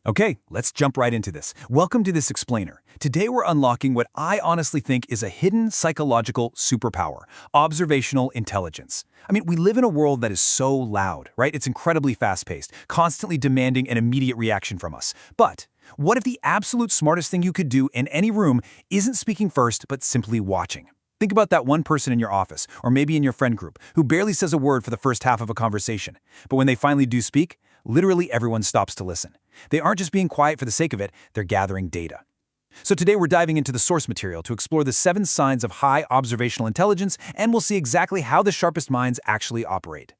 Okay, let's jump right into this. Welcome to this explainer. Today we're unlocking what I honestly think is a hidden psychological superpower, observational intelligence. We live in a world that is so loud, right? It's incredibly fast-paced, constantly demanding an immediate reaction from us. But what if the absolute smartest thing you could do in any room isn't speaking first, but simply watching? Think about that one person in your office, or maybe in your friend group, who barely says a word for the first half of a conversation. But when they finally do speak, literally everyone stops to listen. They aren't just being quiet for the sake of it, they're gathering data. So today we're diving into the source material to explore the 7 signs of high observational intelligence, and we'll see exactly how the sharpest minds actually operate.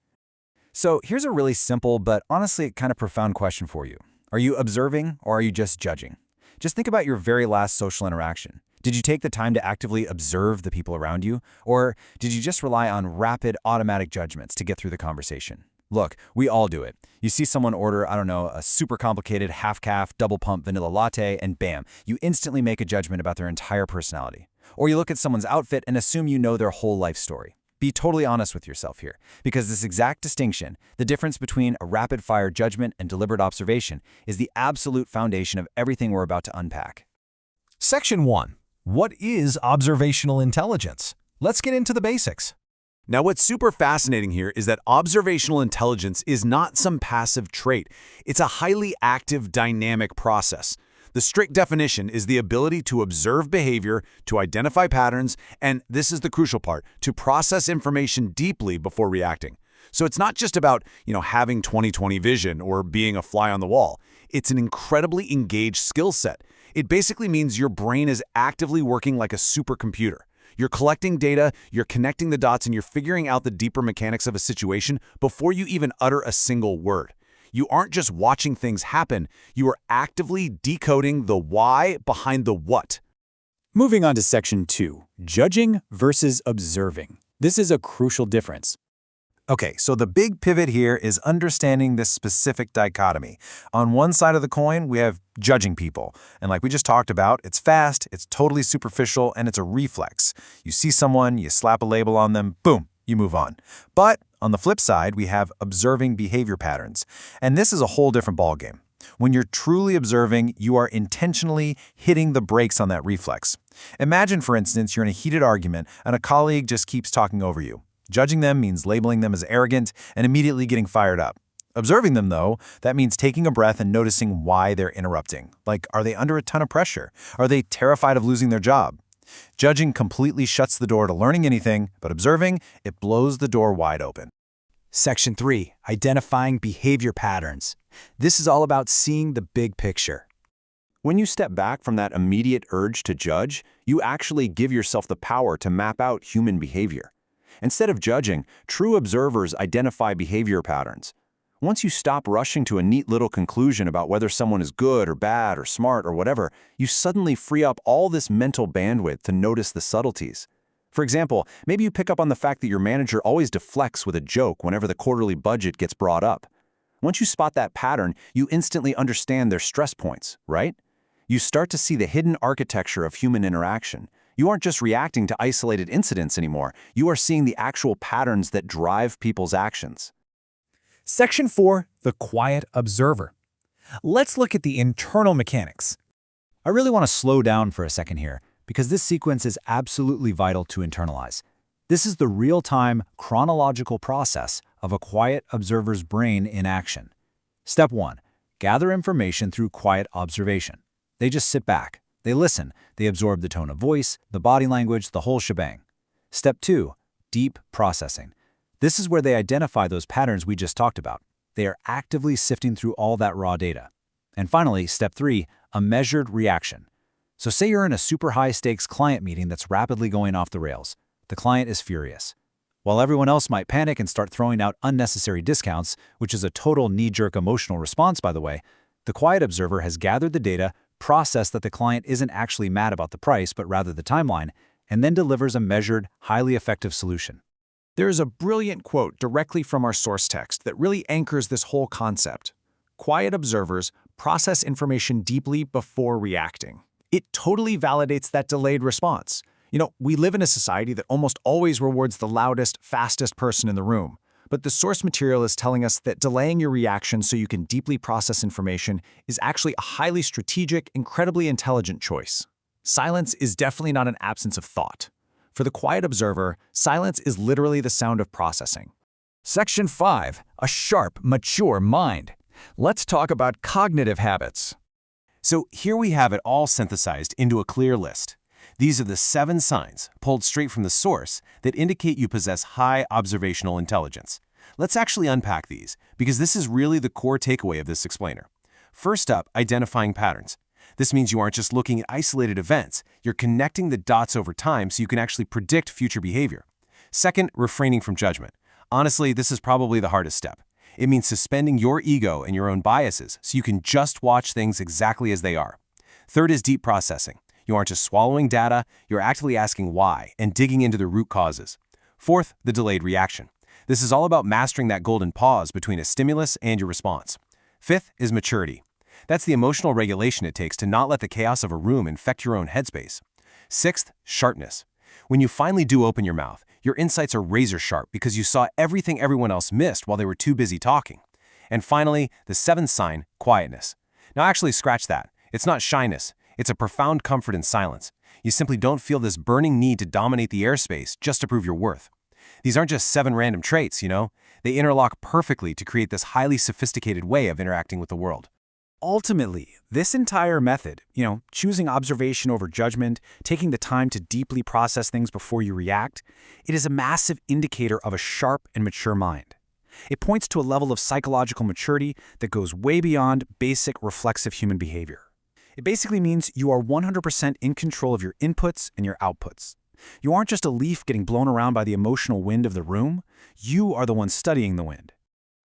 So here's a really simple but honestly kind of profound question for you. Are you observing or are you just judging? Just think about your very last social interaction. Did you take the time to actively observe the people around you? Or did you just rely on rapid automatic judgments to get through the conversation? Look, we all do it. You see someone order, a super complicated half-calf, double-pump vanilla latte, and bam, you instantly make a judgment about their entire personality. Or you look at someone's outfit and assume you know their whole life story. Be totally honest with yourself here, because this exact distinction, the difference between a rapid-fire judgment and deliberate observation, is the absolute foundation of everything we're about to unpack. Section 1. What is observational intelligence? Let's get into the basics. Now, what's super fascinating here is that observational intelligence is not some passive trait. It's a highly active, dynamic process. The strict definition is the ability to observe behavior, to identify patterns, and this is the crucial part, to process information deeply before reacting. So it's not just about, having 20/20 vision or being a fly on the wall. It's an incredibly engaged skill set. It basically means your brain is actively working like a supercomputer. You're collecting data, you're connecting the dots, and you're figuring out the deeper mechanics of a situation before you even utter a single word. You aren't just watching things happen, you are actively decoding the why behind the what. Moving on to Section 2, judging versus observing. This is a crucial difference. Okay, so the big pivot here is understanding this specific dichotomy. On one side of the coin, we have judging people. And like we just talked about, it's fast, it's totally superficial, and it's a reflex. You see someone, you slap a label on them, boom, you move on. But on the flip side, we have observing behavior patterns. And this is a whole different ballgame. When you're truly observing, you are intentionally hitting the brakes on that reflex. Imagine, for instance, you're in a heated argument and a colleague just keeps talking over you. Judging them means labeling them as arrogant and immediately getting fired up. Observing them, though, that means taking a breath and noticing why they're interrupting. Like, are they under a ton of pressure? Are they terrified of losing their job? Judging completely shuts the door to learning anything, but observing, it blows the door wide open. Section 3. Identifying behavior patterns. This is all about seeing the big picture. When you step back from that immediate urge to judge, you actually give yourself the power to map out human behavior. Instead of judging, true observers identify behavior patterns. Once you stop rushing to a neat little conclusion about whether someone is good or bad or smart or whatever, you suddenly free up all this mental bandwidth to notice the subtleties. For example, maybe you pick up on the fact that your manager always deflects with a joke whenever the quarterly budget gets brought up. Once you spot that pattern, you instantly understand their stress points, right? You start to see the hidden architecture of human interaction. You aren't just reacting to isolated incidents anymore. You are seeing the actual patterns that drive people's actions. Section 4, the quiet observer. Let's look at the internal mechanics. I really want to slow down for a second here, because this sequence is absolutely vital to internalize. This is the real-time, chronological process of a quiet observer's brain in action. Step 1. Gather information through quiet observation. They just sit back. They listen. They absorb the tone of voice, the body language, the whole shebang. Step 2. Deep processing. This is where they identify those patterns we just talked about. They are actively sifting through all that raw data. And finally, Step 3. A measured reaction. So say you're in a super high-stakes client meeting that's rapidly going off the rails. The client is furious. While everyone else might panic and start throwing out unnecessary discounts, which is a total knee-jerk emotional response, by the way, the quiet observer has gathered the data, processed that the client isn't actually mad about the price, but rather the timeline, and then delivers a measured, highly effective solution. There is a brilliant quote directly from our source text that really anchors this whole concept. Quiet observers process information deeply before reacting. It totally validates that delayed response. We live in a society that almost always rewards the loudest, fastest person in the room. But the source material is telling us that delaying your reaction so you can deeply process information is actually a highly strategic, incredibly intelligent choice. Silence is definitely not an absence of thought. For the quiet observer, silence is literally the sound of processing. Section 5. A sharp, mature mind. Let's talk about cognitive habits. So here we have it all synthesized into a clear list. These are the 7 signs, pulled straight from the source, that indicate you possess high observational intelligence. Let's actually unpack these, because this is really the core takeaway of this explainer. First up, identifying patterns. This means you aren't just looking at isolated events, you're connecting the dots over time so you can actually predict future behavior. Second, refraining from judgment. Honestly, this is probably the hardest step. It means suspending your ego and your own biases so you can just watch things exactly as they are. Third is deep processing. You aren't just swallowing data, you're actively asking why and digging into the root causes. Fourth, the delayed reaction. This is all about mastering that golden pause between a stimulus and your response. Fifth is maturity. That's the emotional regulation it takes to not let the chaos of a room infect your own headspace. Sixth, sharpness. When you finally do open your mouth, your insights are razor sharp because you saw everything everyone else missed while they were too busy talking. And finally, the 7th sign, quietness. Now actually scratch that. It's not shyness. It's a profound comfort in silence. You simply don't feel this burning need to dominate the airspace just to prove your worth. These aren't just 7 random traits, you know? They interlock perfectly to create this highly sophisticated way of interacting with the world. Ultimately, this entire method, choosing observation over judgment, taking the time to deeply process things before you react, it is a massive indicator of a sharp and mature mind. It points to a level of psychological maturity that goes way beyond basic reflexive human behavior. It basically means you are 100% in control of your inputs and your outputs. You aren't just a leaf getting blown around by the emotional wind of the room. You are the one studying the wind.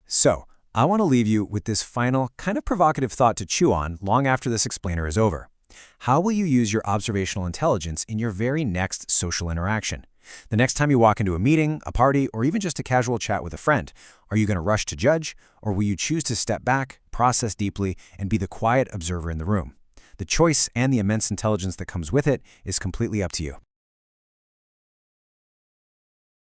So, I want to leave you with this final, kind of provocative thought to chew on long after this explainer is over. How will you use your observational intelligence in your very next social interaction? The next time you walk into a meeting, a party, or even just a casual chat with a friend, are you going to rush to judge, or will you choose to step back, process deeply, and be the quiet observer in the room? The choice and the immense intelligence that comes with it is completely up to you.